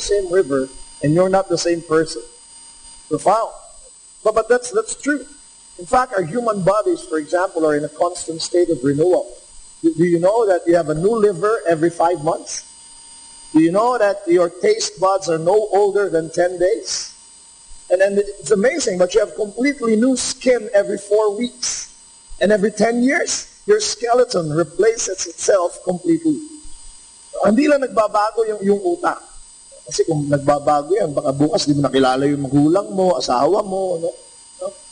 the same river, and you're not the same person. Profound. But that's true. In fact, our human bodies, for example, are in a constant state of renewal. Do you know that you have a new liver every 5 months? Do you know that your taste buds are no older than 10 days? And then it's amazing, but you have completely new skin every 4 weeks. And every 10 years, your skeleton replaces itself completely. Hindi lang nagbabago yung utak. Kasi kung nagbabago yan, baka bukas di mo nakilala yung magulang mo, asawa mo, no?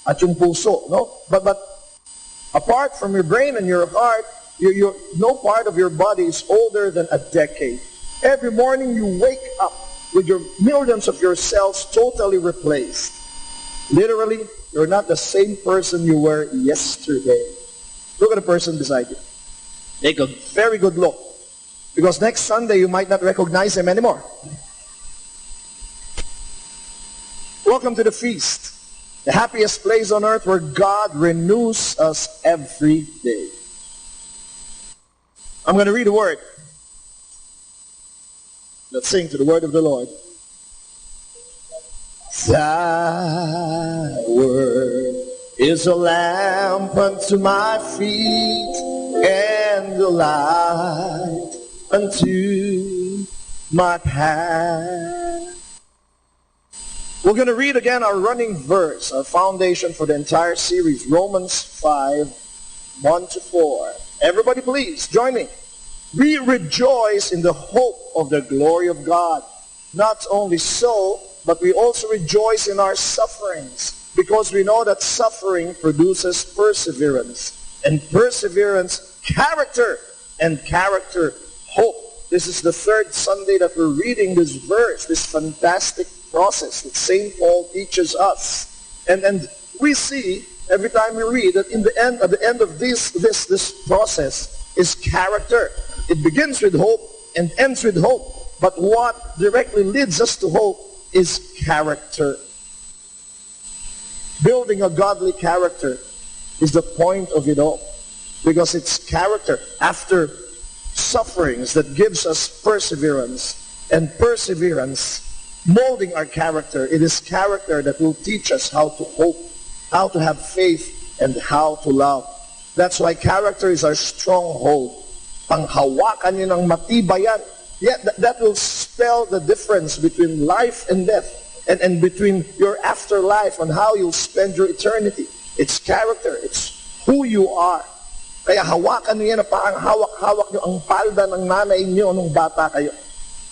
At yung puso, no? But apart from your brain and your heart, no part of your body is older than a decade. Every morning you wake up with your millions of your cells totally replaced. Literally, you're not the same person you were yesterday. Look at the person beside you. Take a very good look. Because next Sunday, you might not recognize him anymore. Welcome to the feast. The happiest place on earth where God renews us every day. I'm going to read a word. Let's sing to the word of the Lord. Thy word is a lamp unto my feet and a light unto my path. We're going to read again our running verse, our foundation for the entire series, Romans 5:1-4. Everybody please, join me. We rejoice in the hope of the glory of God. Not only so, but we also rejoice in our sufferings, because we know that suffering produces perseverance, and perseverance, character, and character, hope. This is the third Sunday that we're reading this verse, this fantastic process that St. Paul teaches us. And we see, every time we read, that at the end of this process is character. It begins with hope and ends with hope. But what directly leads us to hope is character. Building a godly character is the point of it all. Because it's character after sufferings that gives us perseverance. And perseverance, molding our character. It is character that will teach us how to hope, how to have faith, and how to love. That's why character is our stronghold. Panghawakan niyo ng matibayan. Yet that will spell the difference between life and death, and between your afterlife and how you'll spend your eternity. It's character. It's who you are. Kaya hawakan niyo yan, parang hawak-hawak niyo ang palda ng nanay niyo nung bata kayo.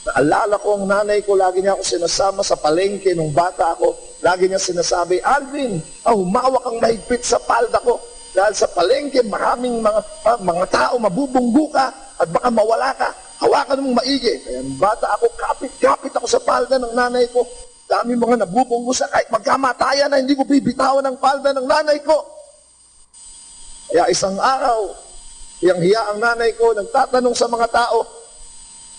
Naalala ko ang nanay ko, lagi niya ako sinasama sa palengke nung bata ako. Lagi niya sinasabi, Alvin, humawak kang mahigpit sa palda ko. Dahil sa palengke, maraming mga tao, mabubunggo ka at baka mawala ka. Hawakan mong maigi. Kaya bata ako, kapit ako sa palda ng nanay ko. Dami mga nabubunggo sa kahit magkamatayan na hindi ko bibitawan ang palda ng nanay ko. Kaya isang araw, hiyang-hiya ang nanay ko, nagtatanong sa mga tao,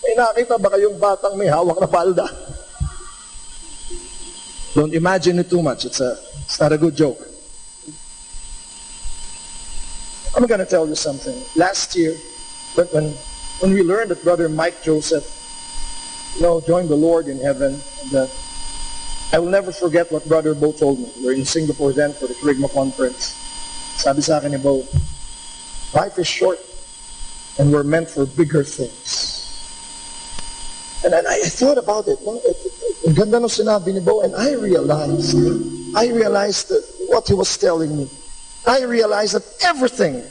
may nakita ba kayong batang may hawak na palda? Don't imagine it too much. It's not a good joke. I'm going to tell you something. Last year, when we learned that Brother Mike Joseph, joined the Lord in heaven, and I will never forget what Brother Bo told me. We were in Singapore then for the Kerygma conference. Sabi sa akin ni Bo, life is short, and we're meant for bigger things. And I thought about it. Ang ganda nung sinabi ni Bo, and I realized that what he was telling me. I realized that everything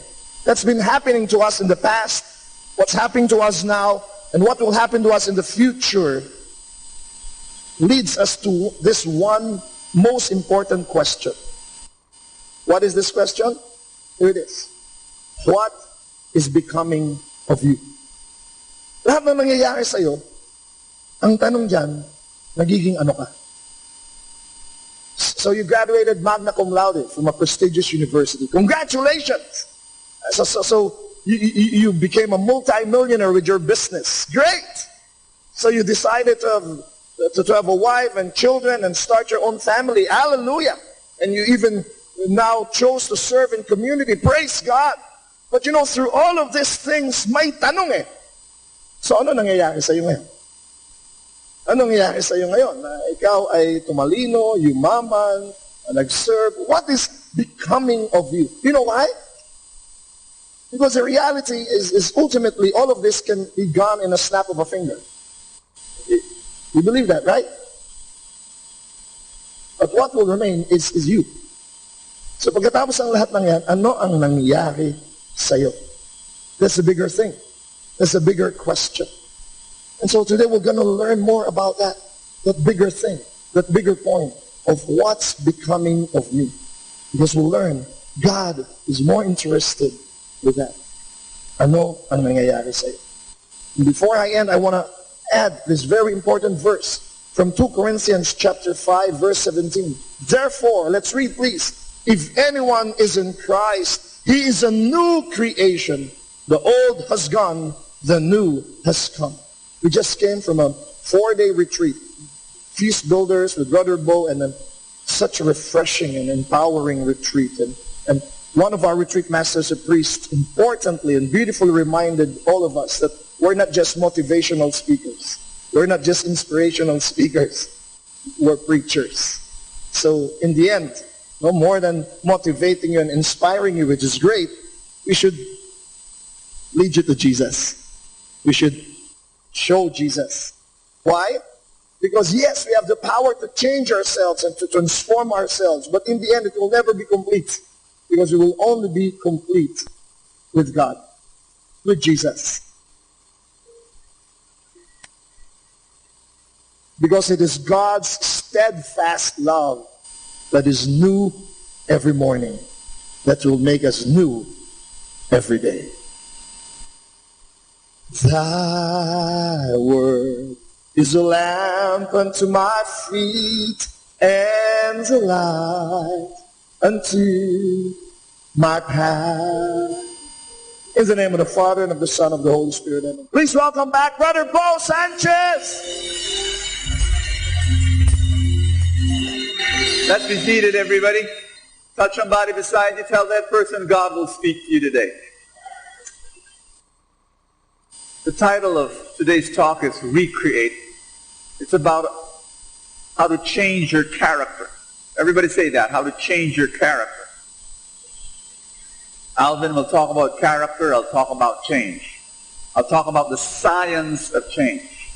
that's been happening to us in the past, what's happening to us now, and what will happen to us in the future leads us to this one most important question. What is this question? Here it is. What is becoming of you? Lahat na nangyayari sa'yo, ang tanong dyan, nagiging ano ka? So you graduated magna cum laude from a prestigious university. Congratulations! So you became a multi-millionaire with your business. Great! So you decided to have a wife and children and start your own family. Hallelujah! And you even now chose to serve in community. Praise God! But through all of these things, may tanong eh. So ano nangyayari sa iyo ngayon? Anong nangyayari sa iyo ngayon? Na ikaw ay tumalino, yumaman, nag-serve. What is becoming of you? You know why? Because the reality is ultimately all of this can be gone in a snap of a finger. You believe that, right? But what will remain is you. So pagkatapos ng lahat ng yan, ano ang nangyari sa iyo? That's a bigger thing. That's a bigger question. And so today we're going to learn more about that bigger thing, that bigger point of what's becoming of me. Because we'll learn God is more interested with that. Ano ang nangyayari sa iyo? Before I end, I want to add this very important verse from 2 Corinthians chapter 5, verse 17. Therefore, let's read please. If anyone is in Christ, he is a new creation. The old has gone, the new has come. We just came from a 4-day retreat. Feast Builders with Brother Bo, and then such a refreshing and empowering retreat. And one of our retreat masters, a priest, importantly and beautifully reminded all of us that we're not just motivational speakers. We're not just inspirational speakers. We're preachers. So in the end, no more than motivating you and inspiring you, which is great, we should lead you to Jesus. We should show Jesus. Why? Because yes, we have the power to change ourselves and to transform ourselves, but in the end it will never be complete, because we will only be complete with God, with Jesus. Because it is God's steadfast love that is new every morning, that will make us new every day. Thy word is a lamp unto my feet and a light unto my path. In the name of the Father, and of the Son, and of the Holy Spirit. Amen. Please welcome back Brother Bo Sanchez. Let's be seated, everybody. Touch somebody beside you. Tell that person God will speak to you today. The title of today's talk is Recreate. It's about how to change your character. Everybody say that, how to change your character. Alvin will talk about character. I'll talk about change. I'll talk about the science of change.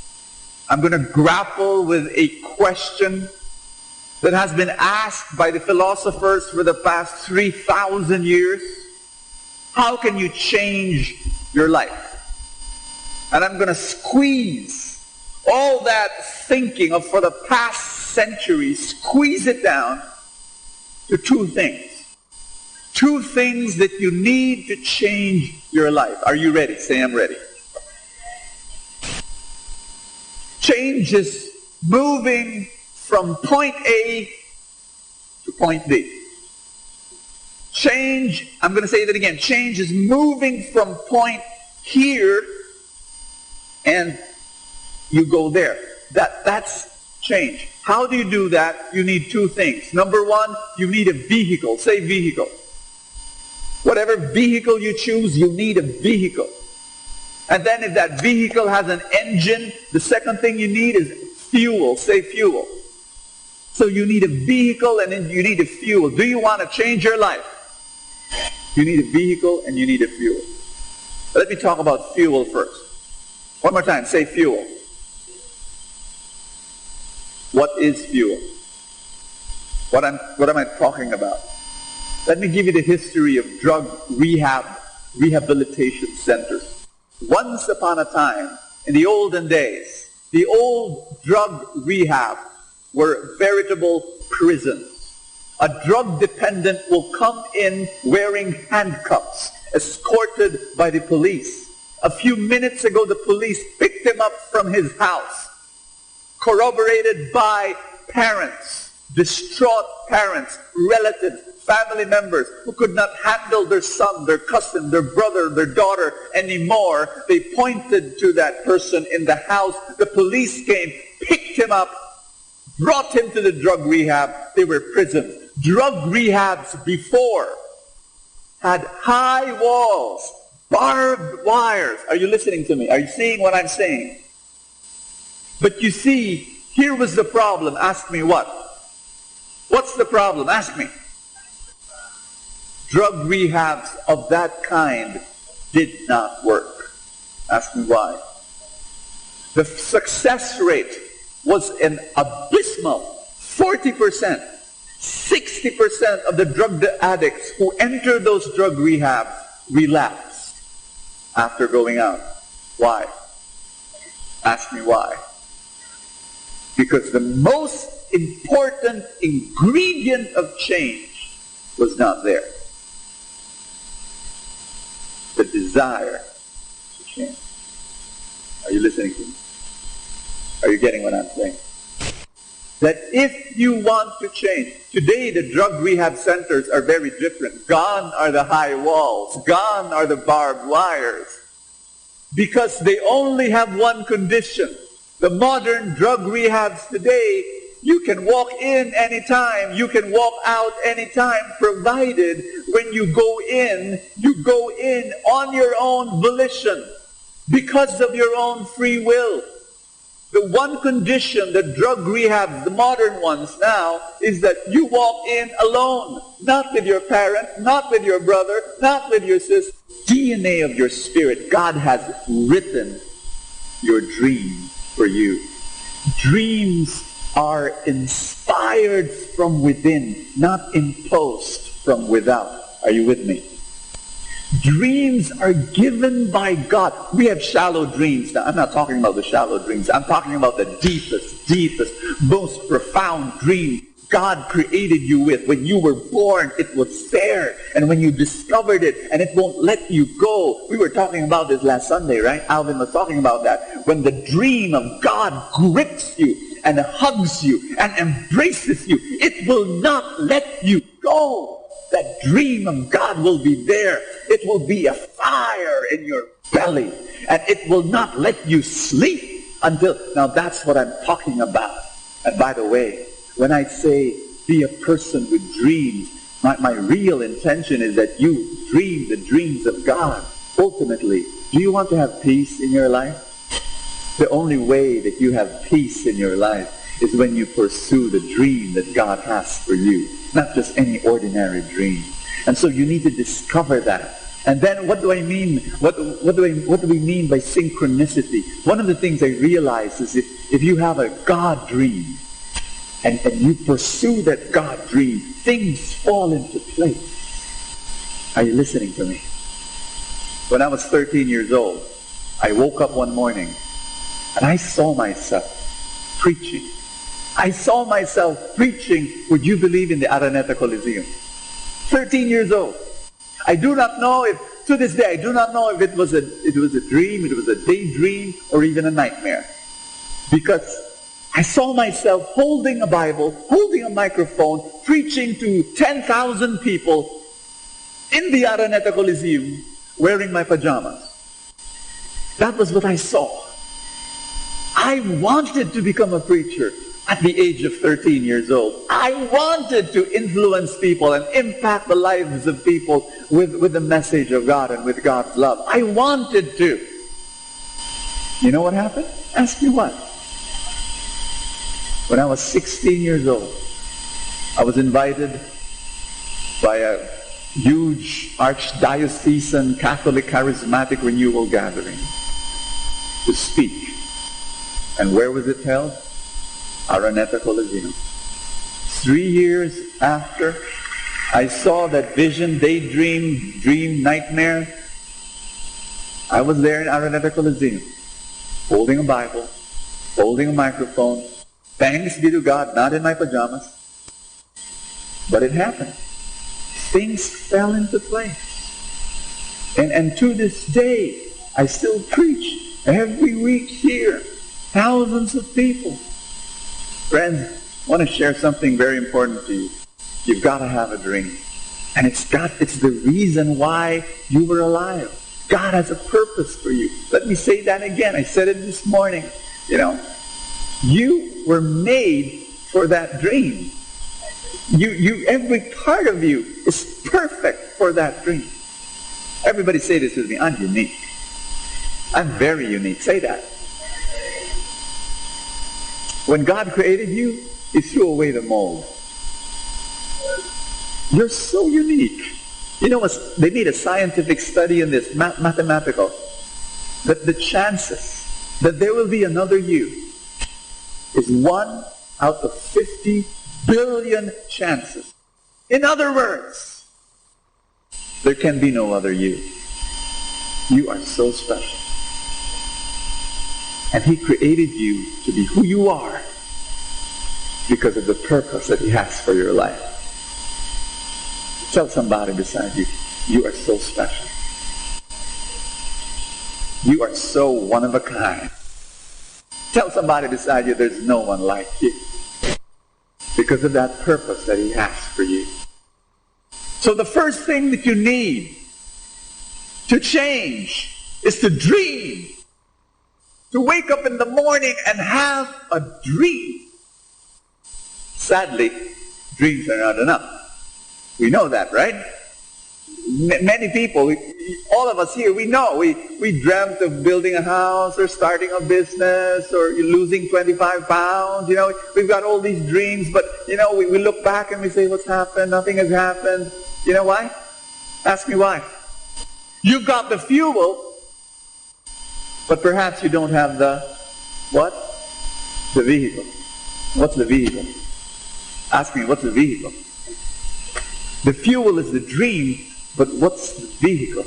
I'm going to grapple with a question that has been asked by the philosophers for the past 3,000 years. How can you change your life? And I'm going to squeeze all that thinking of for the past century, squeeze it down to two things. Two things that you need to change your life. Are you ready? Say, I'm ready. Change is moving from point A to point B. Change, I'm going to say that again. Change is moving from point here and you go there. That's change. How do you do that? You need two things. Number one, you need a vehicle. Say vehicle. Whatever vehicle you choose, you need a vehicle. And then if that vehicle has an engine, the second thing you need is fuel. Say fuel. So you need a vehicle and then you need a fuel. Do you want to change your life? You need a vehicle and you need a fuel. Let me talk about fuel first. One more time, say fuel. What is fuel? What am I talking about? Let me give you the history of drug rehabilitation centers. Once upon a time, in the olden days, the old drug rehab were veritable prisons. A drug dependent will come in wearing handcuffs, escorted by the police. A few minutes ago, the police picked him up from his house, corroborated by parents, distraught parents, relatives, family members who could not handle their son, their cousin, their brother, their daughter anymore. They pointed to that person in the house. The police came, picked him up, brought him to the drug rehab. They were prisons. Drug rehabs before had high walls, barbed wires. Are you listening to me? Are you seeing what I'm saying? But you see, here was the problem. Ask me what? What's the problem? Ask me. Drug rehabs of that kind did not work. Ask me why. The success rate was an abysmal 40%. 60% of the drug addicts who entered those drug rehabs relapsed after going out. Why? Ask me why. Because the most important ingredient of change was not there. The desire to change. Are you listening to me? Are you getting what I'm saying? That if you want to change, today the drug rehab centers are very different. Gone are the high walls. Gone are the barbed wires. Because they only have one condition. The modern drug rehabs today, you can walk in anytime, you can walk out anytime, provided when you go in on your own volition, because of your own free will. The one condition that drug rehabs, the modern ones now, is that you walk in alone, not with your parent, not with your brother, not with your sister. DNA of your spirit, God has written your dream for you. Dreams are inspired from within, not imposed from without. Are you with me? Dreams are given by God. We have shallow dreams. Now, I'm not talking about the shallow dreams. I'm talking about the deepest, most profound dream God created you with. When you were born, it was there. And when you discovered it, and it won't let you go. We were talking about this last Sunday, right? Alvin was talking about that. When the dream of God grips you and hugs you and embraces you, it will not let you go. That dream of God will be there. It will be a fire in your belly. And it will not let you sleep until... Now that's what I'm talking about. And by the way, when I say be a person with dreams, my real intention is that you dream the dreams of God. Ultimately, do you want to have peace in your life? The only way that you have peace in your life is when you pursue the dream that God has for you. Not just any ordinary dream. And so you need to discover that. And then what do I mean? What do we mean by synchronicity? One of the things I realize is if you have a God dream and you pursue that God dream, things fall into place. Are you listening to me? When I was 13 years old, I woke up one morning and I saw myself preaching. I saw myself preaching, would you believe, in the Araneta Coliseum. 13 years old. I do not know if, to this day, I do not know if it was a dream, it was a daydream, or even a nightmare. Because I saw myself holding a Bible, holding a microphone, preaching to 10,000 people in the Araneta Coliseum, wearing my pajamas. That was what I saw. I wanted to become a preacher. At the age of 13 years old, I wanted to influence people and impact the lives of people with the message of God and with God's love. I wanted to. You know what happened? Ask me what. When I was 16 years old, I was invited by a huge archdiocesan Catholic charismatic renewal gathering to speak. And where was it held? Araneta Coliseum. 3 years after I saw that vision, daydream, dream, nightmare, I was there in Araneta Coliseum, holding a Bible, holding a microphone. Thanks be to God, not in my pajamas. But it happened. Things fell into place. And to this day, I still preach every week here. Thousands of people. Friends, I want to share something very important to you. You've got to have a dream. And it's the reason why you were alive. God has a purpose for you. Let me say that again. I said it this morning. You were made for that dream. Every part of you is perfect for that dream. Everybody say this with me. I'm unique. I'm very unique. Say that. When God created you, He threw away the mold. You're so unique. You know, they made a scientific study in this, mathematical, that the chances that there will be another you is 1 out of 50 billion chances. In other words, there can be no other you. You are so special. And He created you to be who you are because of the purpose that He has for your life. Tell somebody beside you, you are so special. You are so one of a kind. Tell somebody beside you, there's no one like you. Because of that purpose that He has for you. So the first thing that you need to change is to dream. To wake up in the morning and have a dream. Sadly, dreams are not enough. We know that, right? Many people, all of us here, we know. We dreamt of building a house or starting a business or losing 25 pounds. You know, we've got all these dreams, but, you know, we look back and we say, what's happened? Nothing has happened. You know why? Ask me why. You've got the fuel, but perhaps you don't have the, what? The vehicle. What's the vehicle? Ask me, what's the vehicle? The fuel is the dream, but what's the vehicle?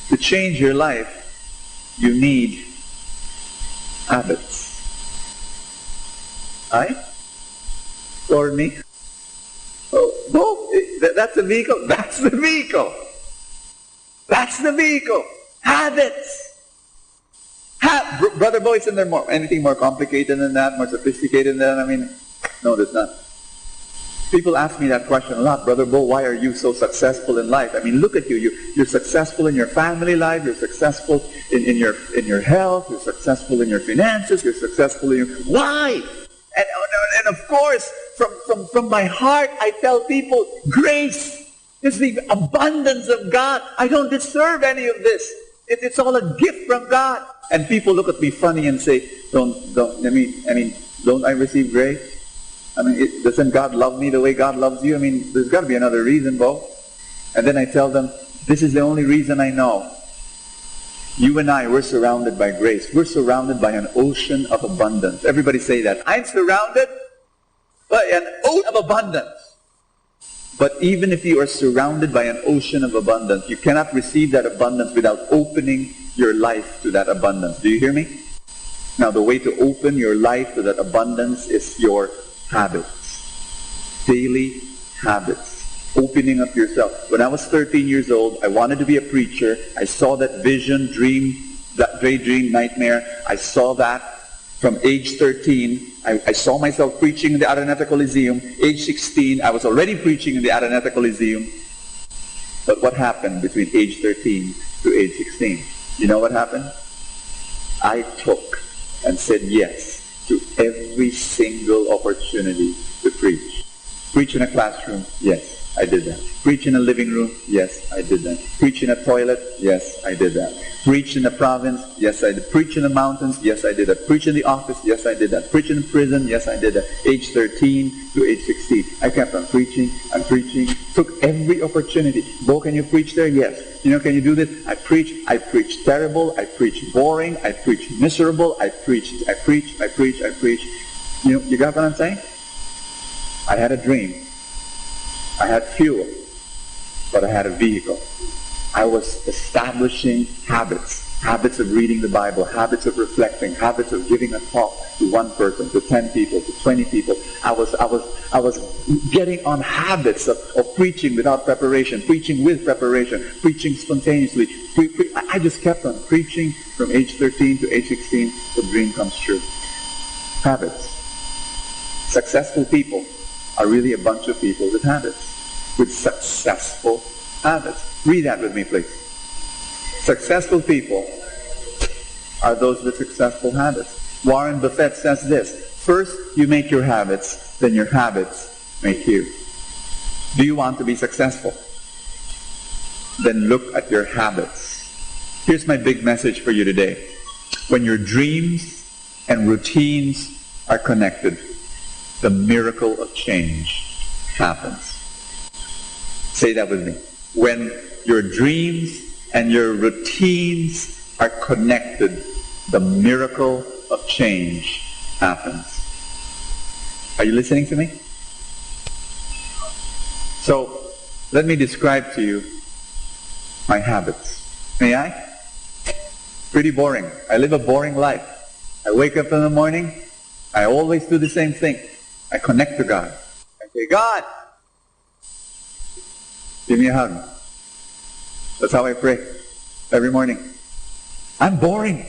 To change your life, you need habits. Aye? Or me? Oh, no, that's the vehicle. That's the vehicle. That's the vehicle. Habits. Brother Boy, isn't there anything more complicated than that, more sophisticated than that? I mean, no, there's not. People ask me that question a lot. Brother Bo, why are you so successful in life? I mean, look at you. You're successful in your family life. You're successful in your health. You're successful in your finances. You're successful in your... Why? And of course, from my heart, I tell people, grace is the abundance of God. I don't deserve any of this. It's all a gift from God. And people look at me funny and say, don't I receive grace? I mean, doesn't God love me the way God loves you? I mean, there's got to be another reason, Bo. And then I tell them, this is the only reason I know. You and I, we're surrounded by grace. We're surrounded by an ocean of abundance. Everybody say that. I'm surrounded by an ocean of abundance. But even if you are surrounded by an ocean of abundance, you cannot receive that abundance without opening your life to that abundance. Do you hear me? Now, the way to open your life to that abundance is your habits. Daily habits. Opening up yourself. When I was 13 years old, I wanted to be a preacher. I saw that vision, dream, that daydream, nightmare. I saw that from age 13. I saw myself preaching in the Araneta Coliseum. Age 16, I was already preaching in the Araneta Coliseum. But what happened between age 13 to age 16? You know what happened? I took and said yes to every single opportunity to preach. Preach in a classroom? Yes. I did that. Preach in a living room? Yes, I did that. Preach in a toilet? Yes, I did that. Preach in a province? Yes, I did. Preach in the mountains? Yes, I did that. Preach in the office? Yes, I did that. Preach in prison? Yes, I did that. Age 13 to age 16. I kept on preaching and preaching. Took every opportunity. Bo, can you preach there? Yes. You know, can you do this? I preach terrible. I preach boring. I preach miserable. I preach. You know, you got what I'm saying? I had a dream. I had fuel, but I had a vehicle. I was establishing habits. Habits of reading the Bible, habits of reflecting, habits of giving a talk to one person, to 10 people, to 20 people. I was getting on habits of preaching without preparation, preaching with preparation, preaching spontaneously. I just kept on preaching from age 13 to age 16. The dream comes true. Habits. Successful people are really a bunch of people with habits, with successful habits. Read that with me, please. Successful people are those with successful habits. Warren Buffett says this: first you make your habits, then your habits make you. Do you want to be successful? Then look at your habits. Here's my big message for you today. When your dreams and routines are connected, the miracle of change happens. Say that with me. When your dreams and your routines are connected, the miracle of change happens. Are you listening to me? So, let me describe to you my habits. May I? Pretty boring. I live a boring life. I wake up in the morning. I always do the same thing. I connect to God. I say, God, give me a hug. That's how I pray every morning. I'm boring.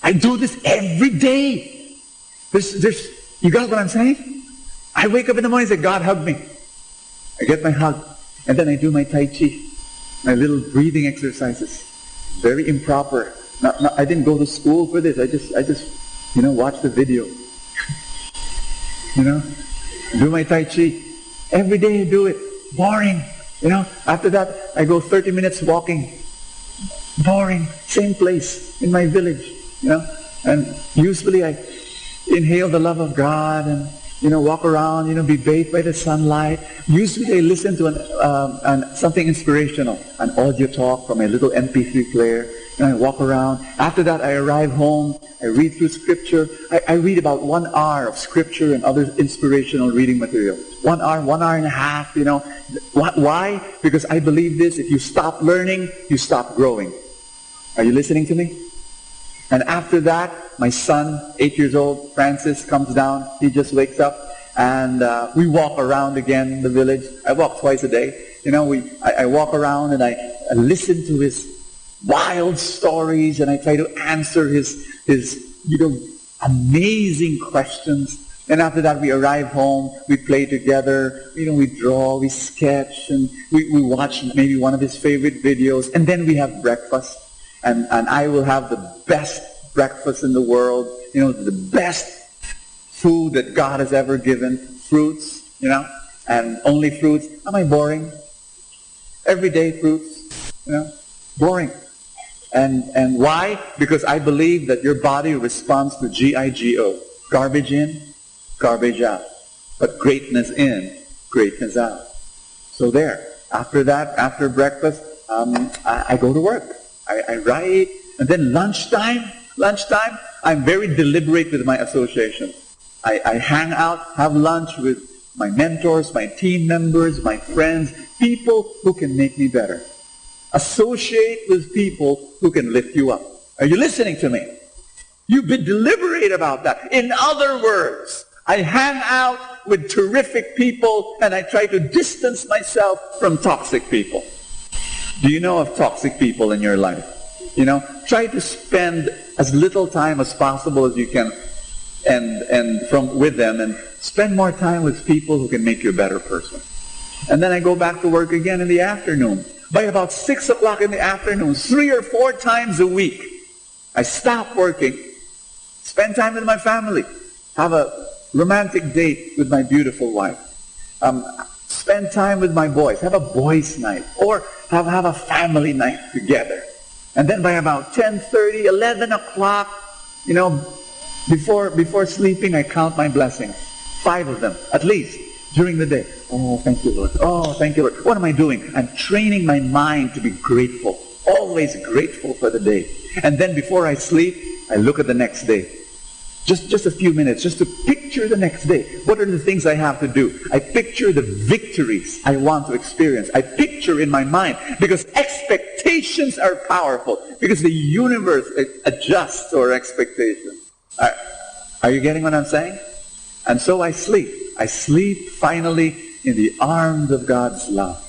I do this every day. You got what I'm saying? I wake up in the morning and say, God, hug me. I get my hug. And then I do my Tai Chi. My little breathing exercises. Very improper. I didn't go to school for this. I just watch the video. Do my Tai Chi. Every day I do it. Boring. After that, I go 30 minutes walking. Boring. Same place in my village. And usually I inhale the love of God and, walk around, be bathed by the sunlight. Usually I listen to something inspirational, an audio talk from a little MP3 player. And I walk around. After that, I arrive home. I read through Scripture. I read about 1 hour of Scripture and other inspirational reading material. 1 hour, 1.5 hours, Why? Because I believe this. If you stop learning, you stop growing. Are you listening to me? And after that, my son, 8 years old, Francis, comes down. He just wakes up. And we walk around again the village. I walk twice a day. I walk around and I listen to his wild stories, and I try to answer his amazing questions. And after that, we arrive home, we play together, we draw, we sketch, and we watch maybe one of his favorite videos, and then we have breakfast. And I will have the best breakfast in the world, the best food that God has ever given, fruits, and only fruits. Am I boring? Everyday fruits, boring. And why? Because I believe that your body responds to GIGO. Garbage in, garbage out. But greatness in, greatness out. So there. After that, after breakfast, I go to work. I write. And then lunchtime, I'm very deliberate with my association. I hang out, have lunch with my mentors, my team members, my friends, people who can make me better. Associate with people who can lift you up. Are you listening to me? You've been deliberate about that. In other words, I hang out with terrific people and I try to distance myself from toxic people. Do you know of toxic people in your life? Try to spend as little time as possible as you can with them, and spend more time with people who can make you a better person. And then I go back to work again in the afternoon. By about 6 o'clock in the afternoon, 3 or 4 times a week, I stop working, spend time with my family, have a romantic date with my beautiful wife, spend time with my boys, have a boys' night, or have a family night together. And then by about 10:30, 11 o'clock, before sleeping, I count my blessings. 5 of them, at least, during the day. Oh, thank you, Lord. Oh, thank you, Lord. What am I doing? I'm training my mind to be grateful. Always grateful for the day. And then before I sleep, I look at the next day. Just a few minutes, just to picture the next day. What are the things I have to do? I picture the victories I want to experience. I picture in my mind, because expectations are powerful. Because the universe adjusts to our expectations. Are you getting what I'm saying? And so I sleep. I sleep finally in the arms of God's love.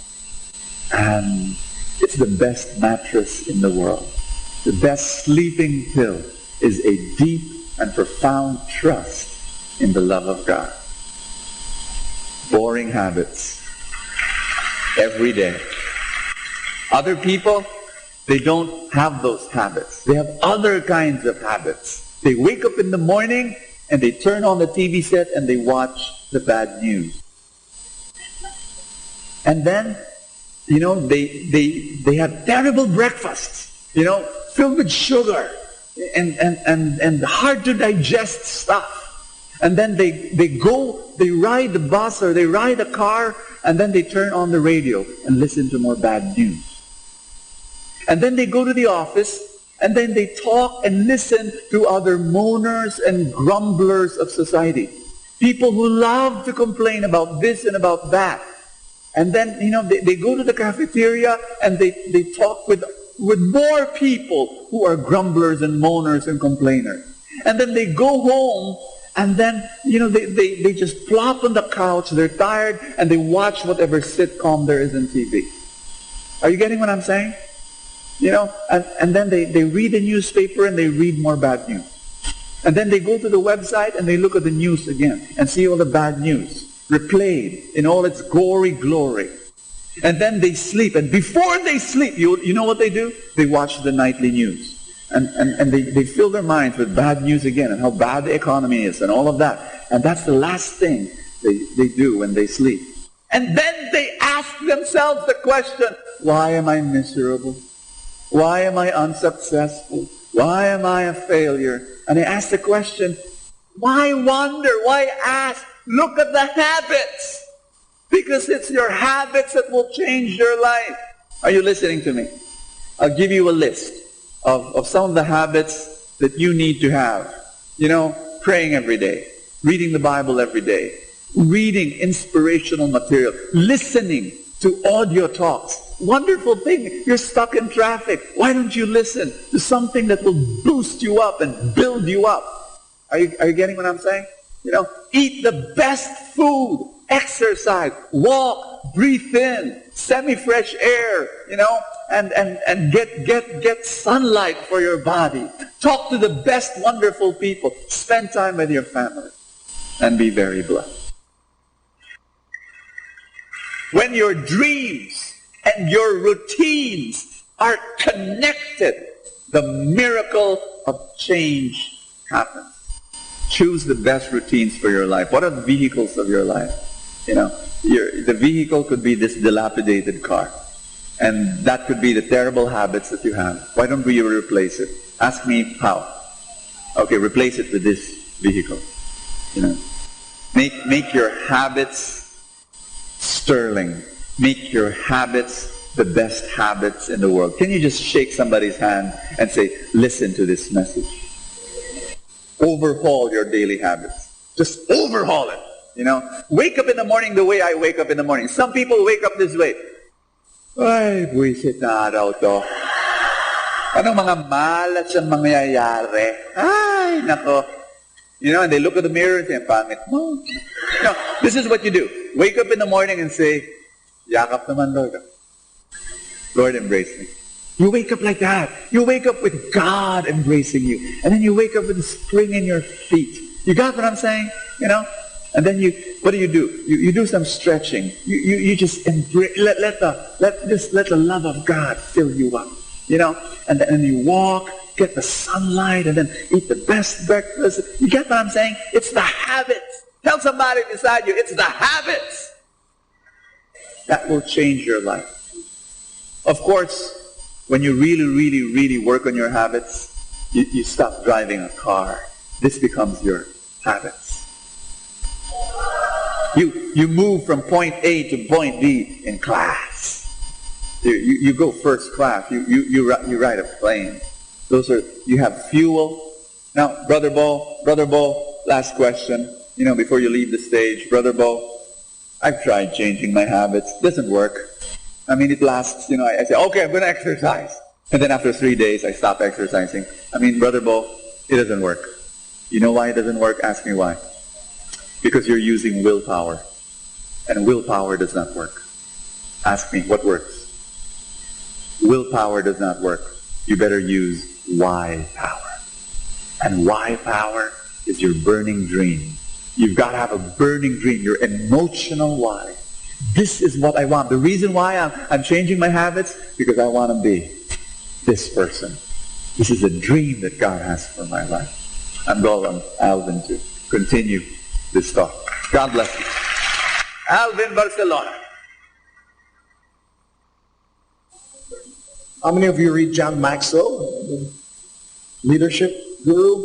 And it's the best mattress in the world. The best sleeping pill is a deep and profound trust in the love of God. Boring habits. Every day. Other people, they don't have those habits. They have other kinds of habits. They wake up in the morning and they turn on the TV set and they watch the bad news. And then, they have terrible breakfasts, filled with sugar and hard to digest stuff. And then they ride the bus or they ride a car, and then they turn on the radio and listen to more bad news. And then they go to the office, and then they talk and listen to other moaners and grumblers of society. People who love to complain about this and about that. And then, they go to the cafeteria and they talk with more people who are grumblers and moaners and complainers. And then they go home and then, they just plop on the couch, they're tired, and they watch whatever sitcom there is on TV. Are you getting what I'm saying? And then they read the newspaper and they read more bad news. And then they go to the website and they look at the news again and see all the bad news replayed in all its gory glory. And then they sleep. And before they sleep, you know what they do? They watch the nightly news. And they fill their minds with bad news again and how bad the economy is and all of that. And that's the last thing they do when they sleep. And then they ask themselves the question, why am I miserable? Why am I unsuccessful? Why am I a failure? And they ask the question, why wonder? Why ask? Look at the habits. Because it's your habits that will change your life. Are you listening to me? I'll give you a list of some of the habits that you need to have. Praying every day, reading the Bible every day, reading inspirational material, listening to audio talks. Wonderful thing. You're stuck in traffic. Why don't you listen to something that will boost you up and build you up? Are you getting what I'm saying? Eat the best food, exercise, walk, breathe in, semi-fresh air, and get sunlight for your body. Talk to the best wonderful people. Spend time with your family and be very blessed. When your dreams and your routines are connected, the miracle of change happens. Choose the best routines for your life. What are the vehicles of your life? The vehicle could be this dilapidated car. And that could be the terrible habits that you have. Why don't we replace it? Ask me how. Okay, replace it with this vehicle. Make your habits sterling. Make your habits the best habits in the world. Can you just shake somebody's hand and say, listen to this message? Overhaul your daily habits. Just overhaul it. Wake up in the morning the way I wake up in the morning. Some people wake up this way. Ay, buwisit na araw to. Anong mga malas ang mangyayari? Ay, nako. And they look at the mirror and say, pangit mo. No, this is what you do. Wake up in the morning and say, yakap naman, Lord. Lord, embrace me. You wake up like that. You wake up with God embracing you. And then you wake up with a spring in your feet. You got what I'm saying? And then what do? You do some stretching. You just embrace, let the love of God fill you up. And then you walk, get the sunlight, and then eat the best breakfast. You get what I'm saying? It's the habits. Tell somebody beside you, it's the habits that will change your life. Of course, when you really, really, really work on your habits, you stop driving a car. This becomes your habits. You move from point A to point B in class. You go first class. You ride a plane. You have fuel. Now, Brother Bo, last question. Before you leave the stage, Brother Bo, I've tried changing my habits. Doesn't work. It lasts, I say, okay, I'm going to exercise. And then after 3 days, I stop exercising. Brother Bo, it doesn't work. You know why it doesn't work? Ask me why. Because you're using willpower. And willpower does not work. Ask me, what works? Willpower does not work. You better use why power. And why power is your burning dream. You've got to have a burning dream, your emotional why. This is what I want. The reason why I'm changing my habits, because I want to be this person. This is a dream that God has for my life. I'm going, Alvin, to continue this talk. God bless you. Alvin Barcelona. How many of you read John Maxwell, the leadership guru?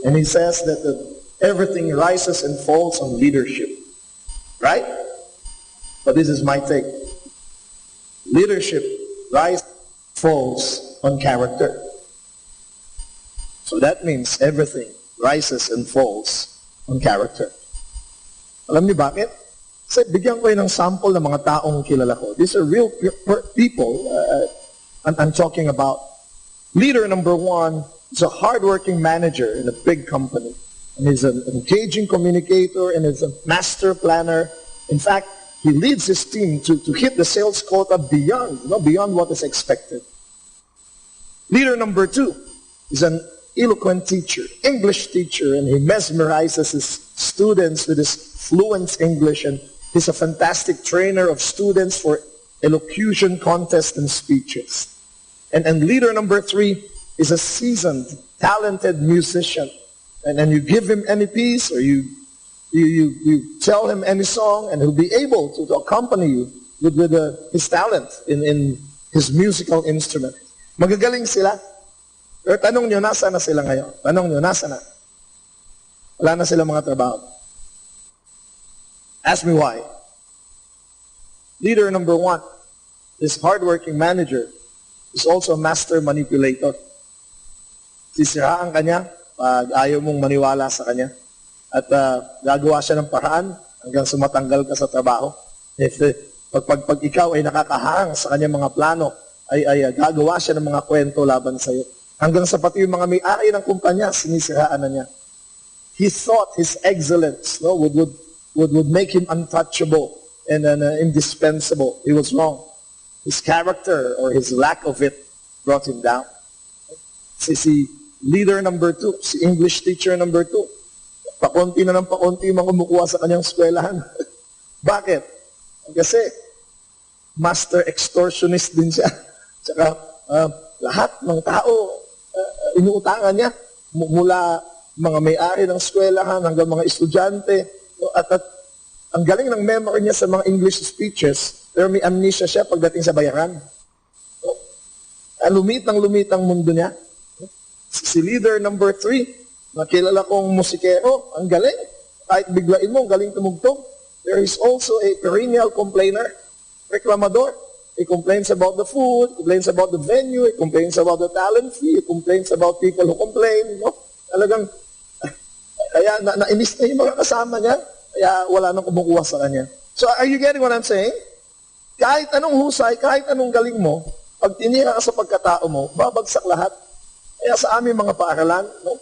And he says that the everything rises and falls on leadership. Right? But this is my take. Leadership rises, falls on character. So that means everything rises and falls on character. Alam niyo bakit? Kasi bigyan ko ng sample ng mga taong kilala ko. These are real people I'm talking about. Leader number one is a hardworking manager in a big company. And he's an engaging communicator and is a master planner. In fact, he leads his team to hit the sales quota beyond what is expected. Leader number two is an eloquent teacher, English teacher, and he mesmerizes his students with his fluent English, and he's a fantastic trainer of students for elocution contests and speeches. And leader number three is a seasoned, talented musician. And then you give him any piece, or you tell him any song, and he'll be able to accompany you with his talent in his musical instrument. Magagaling sila. Pero tanong nyo, nasa na sila ngayon? Tanong nyo, nasa na? Wala na sila mga trabaho. Ask me why. Leader number one, this hardworking manager, is also a master manipulator. Sisiraan ka niya pag ayaw mong maniwala sa kanya. At gagawa siya ng paraan hanggang sumatanggal ka sa trabaho. Pag ikaw ay nakakahang sa kanyang mga plano, ay gagawa siya ng mga kwento laban sa iyo. Hanggang sa pati yung mga may-ari ng kumpanya, sinisiraan na niya. He thought his excellence would make him untouchable and indispensable. He was wrong. His character or his lack of it brought him down. Si leader number two, si English teacher number two, pakunti na ng pakunti mga kumukuha sa kanyang eskwelahan. Bakit? Kasi master extortionist din siya. Tsaka lahat ng tao, inuutangan niya mula mga may-ari ng eskwelahan hanggang mga estudyante. At ang galing ng memory niya sa mga English speeches, pero may amnesia siya pagdating sa bayaran. Lumit ang mundo niya. Si leader number 3, nakilala kong musikero, ang galing. Kahit biglain mo, ang galing tumugtog. There is also a perennial complainer, reklamador. He complains about the food, complains about the venue, he complains about the talent fee, he complains about people who complain. No? Talagang, kaya nainis na yung mga kasama niya, kaya wala nang kumukuha sa kanya. So are you getting what I'm saying? Kahit anong husay, kahit anong galing mo, pag tinira ka sa pagkatao mo, babagsak lahat. Kaya sa aming mga paaralan, no?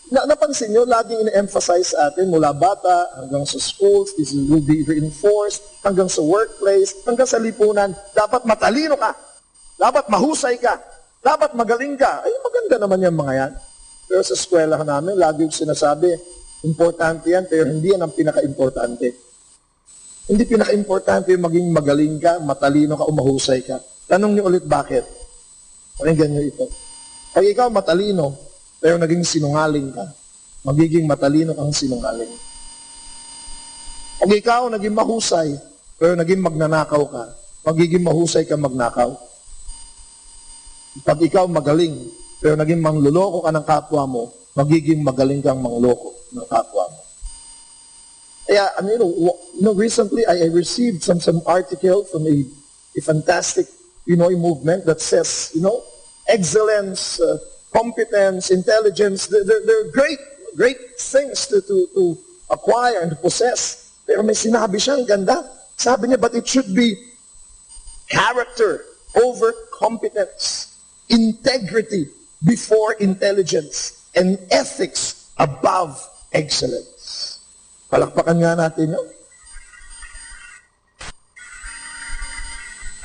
Napansin nyo, laging ina-emphasize sa atin mula bata hanggang sa schools, this will be reinforced, hanggang sa workplace, hanggang sa lipunan, dapat matalino ka, dapat mahusay ka, dapat magaling ka. Ay, maganda naman yung mga yan. Pero sa eskwela namin, lagi yung sinasabi, importante yan, pero hindi yan ang pinaka-importante. Hindi pinaka-importante yung maging magaling ka, matalino ka, o mahusay ka. Tanong niyo ulit bakit? Pakinggan niyo ito. Pag ikaw matalino, pero naging sinungaling ka, magiging matalino kang sinungaling. Pag ikaw naging mahusay, pero naging magnanakaw ka, magiging mahusay ka magnakaw. Pag ikaw magaling, pero naging mangluloko ka ng kapwa mo, magiging magaling kang mangloko ng kapwa mo. Kaya, recently I received some article from a fantastic Pinoy movement that says, excellence, competence, intelligence, they're great things to acquire and to possess. Pero may sinabi siya, ang ganda. Sabi niya, but it should be character over competence, integrity before intelligence, and ethics above excellence. Palakpakan nga natin yun.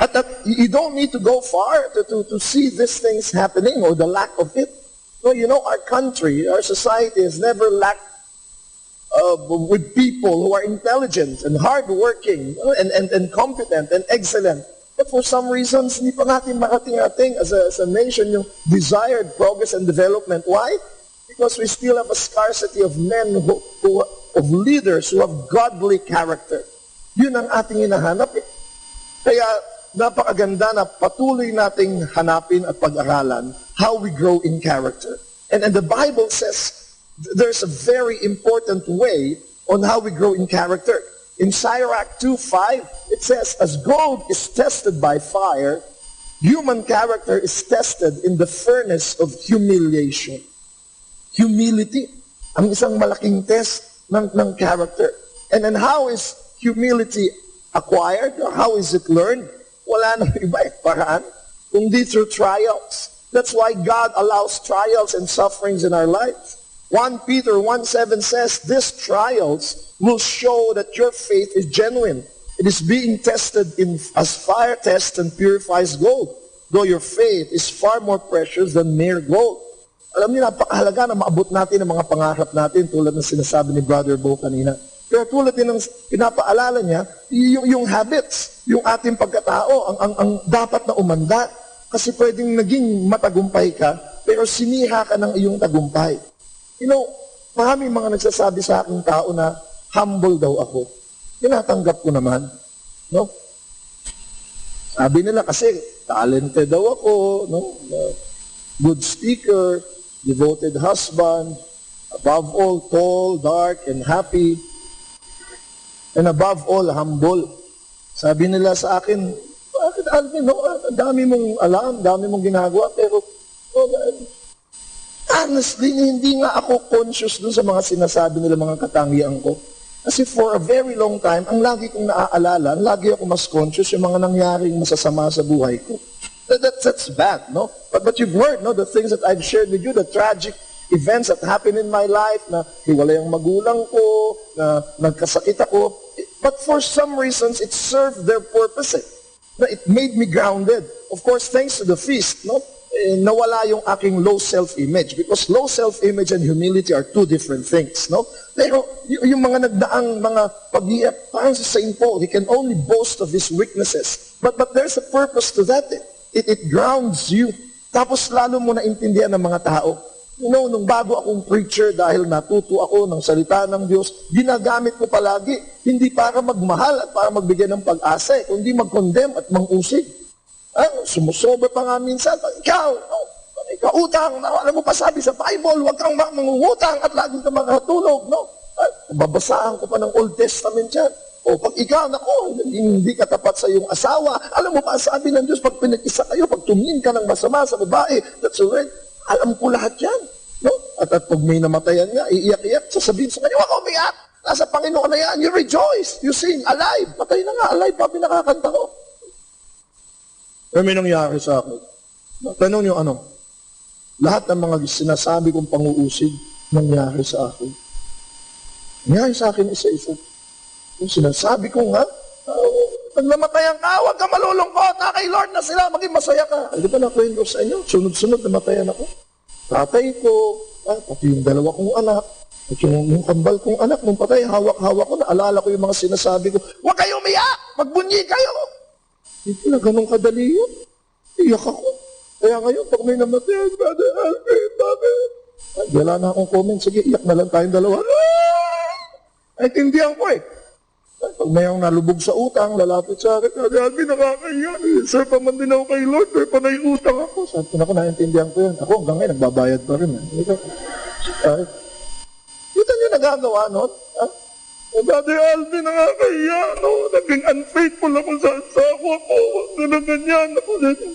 At you don't need to go far to see these things happening or the lack of it. No, our country, our society has never lacked with people who are intelligent and hardworking and competent and excellent. But for some reasons, hindi pa natin marating-ating as a nation yung desired progress and development. Why? Because we still have a scarcity of men, of leaders who have godly character. Yun ang ating hinahanap. Kaya, napakaganda na patuloy nating hanapin at pag-aralan how we grow in character. And the Bible says there's a very important way on how we grow in character. In Sirach 2:5, it says, as gold is tested by fire, human character is tested in the furnace of humiliation. Humility, ang isang malaking test ng character. And then how is humility acquired? How is it learned? Wala nang iba paraan, kundi through trials. That's why God allows trials and sufferings in our lives. 1 Peter 1:7 says, these trials will show that your faith is genuine. It is being tested as fire tests and purifies gold, though your faith is far more precious than mere gold. Alam niyo, napakahalaga na maabot natin ang mga pangarap natin tulad ng sinasabi ni Brother Bo kanina. Pero tulad din ng pinapaalala niya, yung habits, yung ating pagkatao, ang dapat na umanda. Kasi pwedeng naging matagumpay ka, pero sinira ka ng iyong tagumpay. You know, maraming mga nagsasabi sa aking tao na humble daw ako. Tinatanggap ko naman. No? Sabi nila kasi talented daw ako, no? Good speaker, devoted husband, above all, tall, dark, and happy, and above all, humble. Sabi nila sa akin, bakit Alvin, no? Dami mong alam, dami mong ginagawa, pero honestly, hindi nga ako conscious dun sa mga sinasabi nila, mga katangian ko. Kasi for a very long time, ang lagi kong naaalala, ang lagi ako mas conscious yung mga nangyaring masasama sa buhay ko. That's bad, no? But you've heard, no, the things that I've shared with you, the tragic events that happened in my life, na hiwalay ang magulang ko, na nagkasakit ako. But for some reasons, it served their purpose. It made me grounded. Of course, thanks to the feast, no? Nawala yung aking low self-image, because low self-image and humility are two different things, no? Pero yung mga nagdaang mga pag-iyak, parang si St. Paul, he can only boast of his weaknesses. But there's a purpose to that. It grounds you. Tapos lalo mo naintindihan ng mga tao. You know, nung bago akong preacher, dahil natuto ako ng salita ng Diyos, ginagamit ko palagi, hindi para magmahal at para magbigay ng pag-asa, kundi mag-condemn at mang-usig. Sumusobra pa nga minsan, ikaw, utang, alam mo pa sabi sa Bible, huwag kang mangungutang at lagi kang makatulog, no? Babasaan ko pa ng Old Testament yan. O pag ikaw, nako, hindi ka tapat sa iyong asawa, alam mo pa sabi ng Diyos, pag pinag-isa kayo, pag tumingin ka ng masama sa babae, that's alright, alam ko lahat yan. No? At pag may namatayan nga, iiyak-iyak, sasabihin sa kanya, wag umiyak, nasa Panginoon na yan, you rejoice, you sing, alive, patay na nga, alive, pa pinakakanta ko. Pero may nangyari sa akin. Tanong niyo ano? Lahat ng mga sinasabi kong pang-uusig, nangyari sa akin. Nangyari sa akin isa-isa. Yung sinasabi ko nga, pag namatayan ka, huwag ka malulungkot, kay Lord na sila, maging masaya ka. Hindi pa na-kwento sa inyo, sunod-sunod namatayan ako. Tatay ko, pati yung dalawa kong anak, at yung kambal kong anak, nung patay, hawak-hawak ko, naalala ko yung mga sinasabi ko, huwag kayo umiyak, magbunyi kayo. Hindi na ganun kadali yun. Iyak ako. Kaya ngayon, pag may namatay, Brother Alvin, bakit? Wala na akong comment. Sige, iyak na lang tayong dalawa. Ay, tindihan ko eh. Pag mayroong nalubog sa utang, lalapit sa akin, Brother Alvin, nakakaya. Sir, paman din ako kay Lord, pero panay utang ako. Sabi ko na, naintindihan ko yun. Ako hanggang ngayon, nagbabayad pa rin. Kita nyo nagagawa, no? Brother Alvin, nakakaya, no? Naging unfaithful ako sa asawa ko. Ganyan.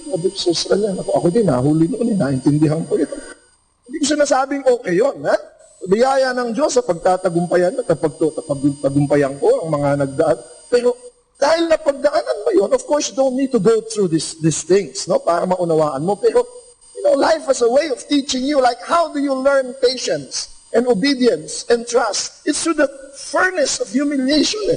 Sabi ko, sasra niya. Ako din, nahuli noon. Naintindihan ko yun. Hindi ko sinasabing okay yun, ha? Biyaya ng Diyos sa pagtatagumpayan at pagtagumpayan ko ang mga nagdaan. Pero dahil napagdaanan mo yun, of course, you don't need to go through these things, no? Para maunawaan mo. Pero, you know, life has a way of teaching you, like, how do you learn patience and obedience and trust? It's through the furnace of humiliation.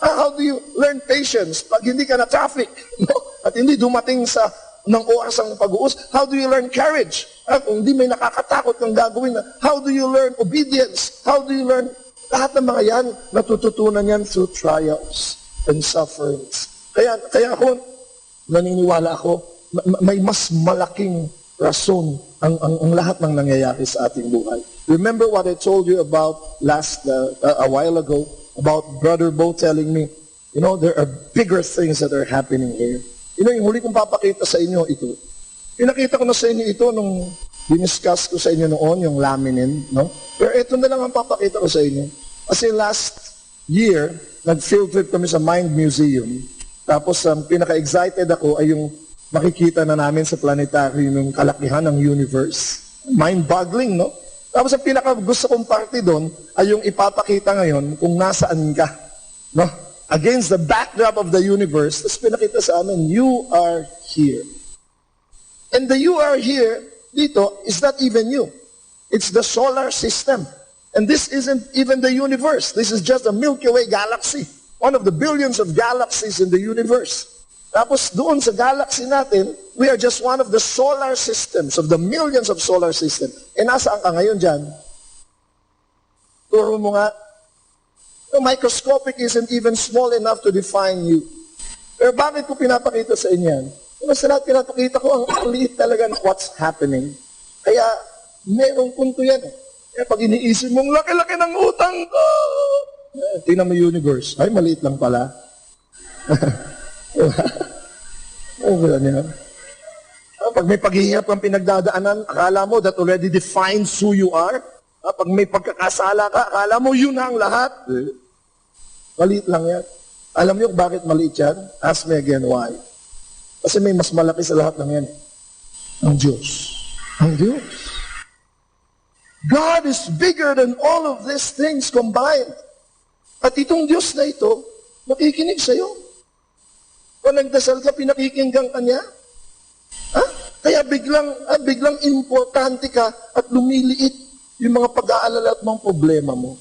How do you learn patience pag hindi ka na traffic, no? At hindi dumating sa ng oras ang pag-uus? How do you learn courage? Kung hindi may nakakatakot kang gagawin, how do you learn obedience? How do you learn? Lahat ng mga yan, natututunan yan through trials and sufferings. Kaya ako, naniniwala ako, may mas malaking rason ang lahat ng nangyayari sa ating buhay. Remember what I told you about a while ago, about Brother Bo telling me, you know, there are bigger things that are happening here. You know, yung huli kong papakita sa inyo ito. Pinakita ko na sa inyo ito nung Diniscuss ko sa inyo noon yung laminin, no? Pero ito na lang ang papakita ko sa inyo. Kasi last year, nag-field trip kami sa Mind Museum. Tapos ang pinaka-excited ako ay yung makikita na namin sa planetarium yung kalakihan ng universe. Mind-boggling, no? Tapos ang pinaka-gusto kong party doon ay yung ipapakita ngayon kung nasaan ka. No? Against the backdrop of the universe, tapos pinakita sa amin, you are here. And the you are here, dito, is not even you. It's the solar system. And this isn't even the universe. This is just the Milky Way galaxy. One of the billions of galaxies in the universe. Tapos doon sa galaxy natin, we are just one of the solar systems, of the millions of solar systems. E nasaan ka ngayon dyan? Turo mo nga. The microscopic isn't even small enough to define you. Pero bakit ko pinapakita sa inyo yan? Mas lahat pinapakita ko, ang liit talaga ng what's happening. Kaya, merong punto yan. Kaya pag iniisip mong laki-laki ng utang ko, tingnan mo universe. Ay, maliit lang pala. Wala niya. Pag may paghihirap kang pinagdadaanan, akala mo that already defines who you are. Pag may pagkakasala ka, akala mo yun ang lahat. Maliit lang yan. Alam niyo bakit maliit yan? Ask me again why. Kasi may mas malaki sa lahat ng yan. Ang Diyos. Ang Diyos. God is bigger than all of these things combined. At itong Diyos na ito, makikinig sa'yo. Kung nagdasal ka, pinakikinggan ka niya. Ha? Kaya biglang importante ka at lumiliit yung mga pag-aalala at mga problema mo.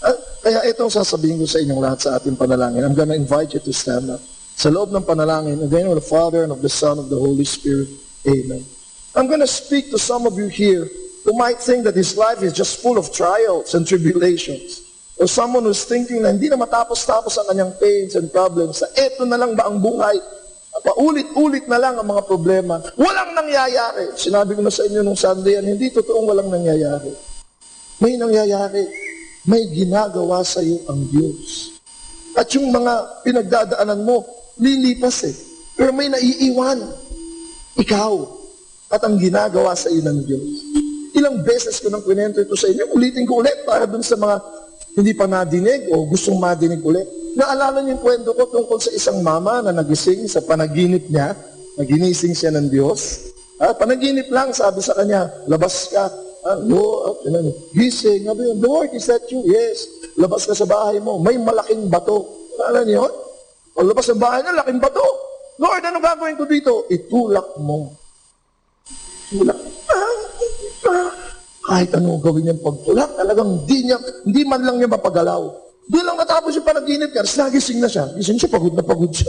Ha? Kaya itong sasabihin ko sa inyong lahat sa ating panalangin. I'm gonna invite you to stand up. Sa loob ng panalangin, in the name of the Father and of the Son and of the Holy Spirit. Amen. I'm gonna speak to some of you here who might think that this life is just full of trials and tribulations. Or someone who's thinking na hindi na matapos-tapos ang kanyang pains and problems. Sa eto na lang ba ang buhay? Paulit-ulit na lang ang mga problema. Walang nangyayari. Sinabi ko na sa inyo nung Sunday yan, hindi totoong walang nangyayari. May nangyayari. May ginagawa sa iyo ang Diyos. At yung mga pinagdadaanan mo, lilipas eh. Pero may naiiwan. Ikaw. At ang ginagawa sa iyo ng Diyos. Ilang beses ko nang kwento ito sa inyo, ulitin ko ulit para dun sa mga hindi pa nadinig o gustong madinig ulit. Naalala niyo yung kwento ko tungkol sa isang mama na nagising sa panaginip niya, naginising siya ng Diyos. Panaginip lang, sabi sa kanya, labas ka. Lord, gising. Lord, is that you? Yes. Labas ka sa bahay mo. May malaking bato. Naalala niyo yun? Pag labas sa bahay niya, laking bato. Lord, ano gagawin ko dito? Itulak mo. Tulak. Kahit ano gawin niyang pagtulak, talagang hindi man lang niya mapagalaw. Doon lang natapos yung panaginip niya, nagising na siya. Gising siya, pagod na pagod siya.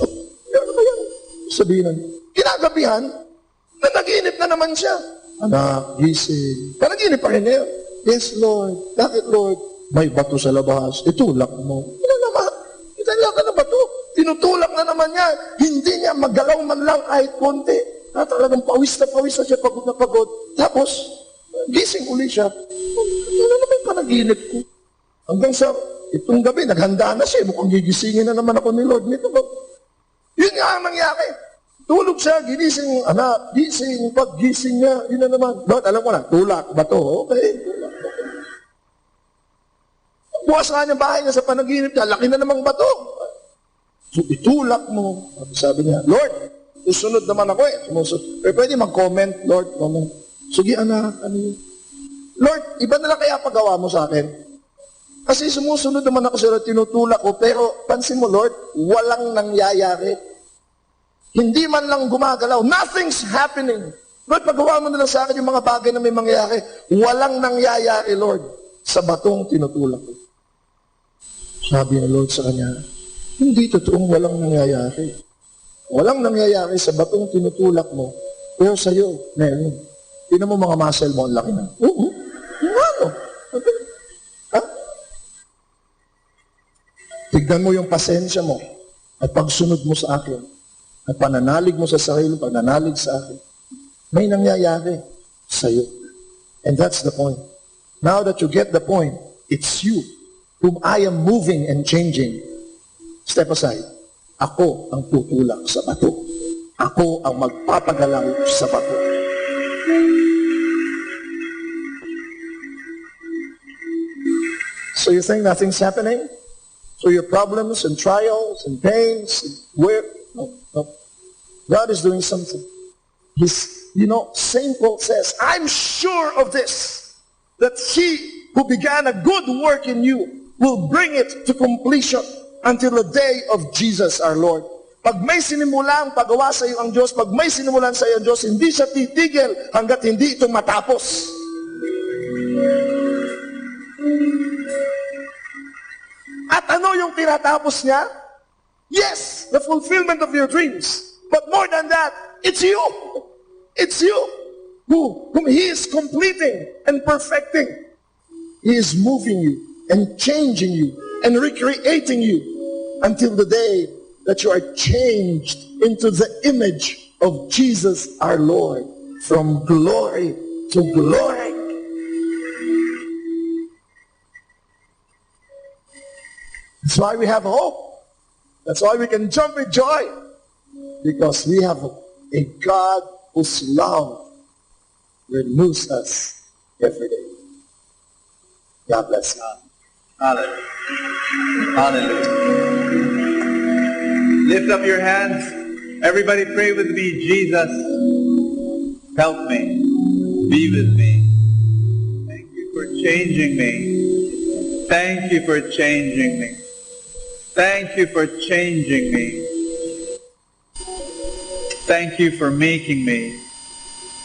Ano ba yan? Sabihin na niya. Kinagabihan, nanaginip na naman siya. Anak, gising. Panaginip pa rin niya. Yes, Lord. Bakit, Lord? May bato sa labas. Itulak mo. Ina naman. Itulak ka na bato. Tinutulak na naman niya. Hindi niya magalaw man lang kahit konti. Talagang pawis na siya, pagod na pagod. Tapos, gising uli siya. Ano naman yung panaginip ko? Hanggang sa itong gabi, naghanda na siya. Mukhang gigisingin na naman ako ni Lord nito. Yun nga ang nangyari. Tulog siya, ginising, anak, gising, pag-gising niya, yun na naman. Lord, alam ko na, tulak, bato, okay. Bukas nga niya bahay niya sa panaginip niya, laki na namang bato. So, itulak mo. Sabi niya, Lord, susunod naman ako eh. Pero pwede mag-comment, Lord, comment. Sige anak, ano yun? Lord, iba na lang kaya paggawa mo sa akin. Kasi sumusunod naman ako sa tinutulak ko, pero pansin mo Lord, walang nangyayari. Hindi man lang gumagalaw. Nothing's happening. Lord, paggawa mo na lang sa akin yung mga bagay na may mangyayari. Walang nangyayari, Lord, sa batong tinutulak ko. Sabi ng Lord sa kanya, hindi totoong walang nangyayari. Walang nangyayari sa batong tinutulak mo, pero sa'yo, meron. Tingnan mo mga muscle mo, ang laki na. Oo. Ano? Ha? Tignan mo yung pasensya mo at pagsunod mo sa akin at pananalig mo sa sarili, pananalig sa akin. May nangyayari sa'yo. And that's the point. Now that you get the point, it's you whom I am moving and changing. Step aside. Ako ang tutulak sa bato. Ako ang magpapagalaw sa bato. So you think nothing's happening? So your problems and trials and pains, where? No, no. God is doing something. St. Paul says, I'm sure of this, that he who began a good work in you will bring it to completion until the day of Jesus our Lord. Pag may sinimulang pagawa sa iyo ang Diyos, pag may sinimulan sa iyo ang Diyos, hindi siya titigil hanggat hindi ito matapos. At ano yung tinatapos niya? Yes, the fulfillment of your dreams. But more than that, it's you. It's you whom He is completing and perfecting. He is moving you and changing you and recreating you until the day that you are changed into the image of Jesus our Lord, from glory to glory. That's why we have hope. That's why we can jump with joy. Because we have a God whose love renews us every day. God bless you. Hallelujah. Hallelujah. Lift up your hands. Everybody pray with me. Jesus, help me. Be with me. Thank you for changing me. Thank you for changing me. Thank you for changing me. Thank you for making me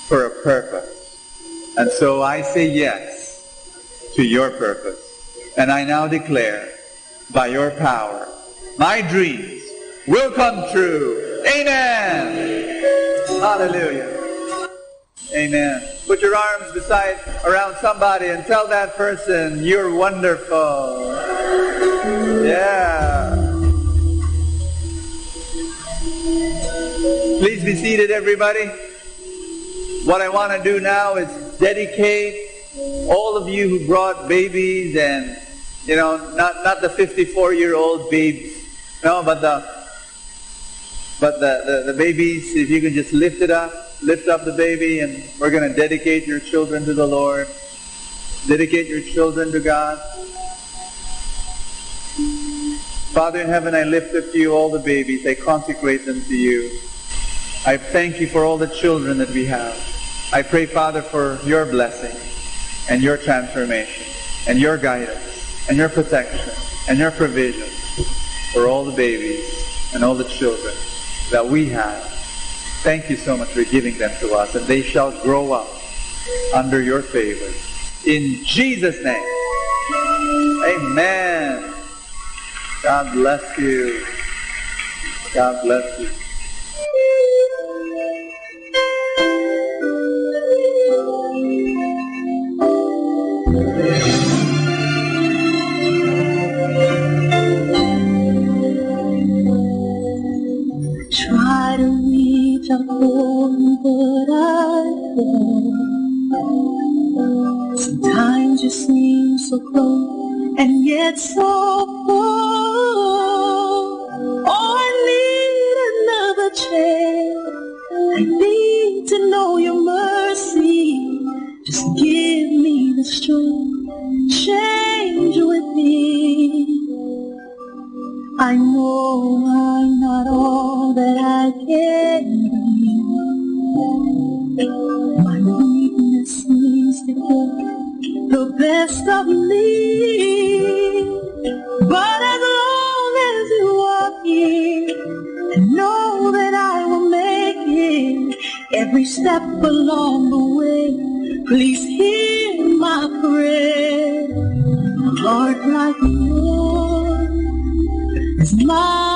for a purpose. And so I say yes to your purpose. And I now declare, by your power, my dreams will come true. Amen. Hallelujah. Amen. Put your arms around somebody and tell that person, you're wonderful. Yeah. Please be seated, everybody. What I want to do now is dedicate all of you who brought babies and, not the 54-year-old babies, no, but the babies, if you can just lift up the baby, and we're going to dedicate your children to the Lord. Dedicate your children to God. Father in heaven, I lift up to you all the babies. I consecrate them to you. I thank you for all the children that we have. I pray, Father, for your blessing and your transformation and your guidance and your protection and your provision for all the babies and all the children that we have. Thank you so much for giving them to us, and they shall grow up under your favor. In Jesus' name, amen. God bless you. God bless you. Try to reach out for me, but I fall. Sometimes you seem so close and yet so far. Oh, I need another chance. I need to know your mercy. Just give me the strength. Change with me. I know I'm not all that I can be. My weakness seems to get the best of me. But as long as you are here, I know that I will make it. Every step along the way, please hear my prayer. A heart like yours is my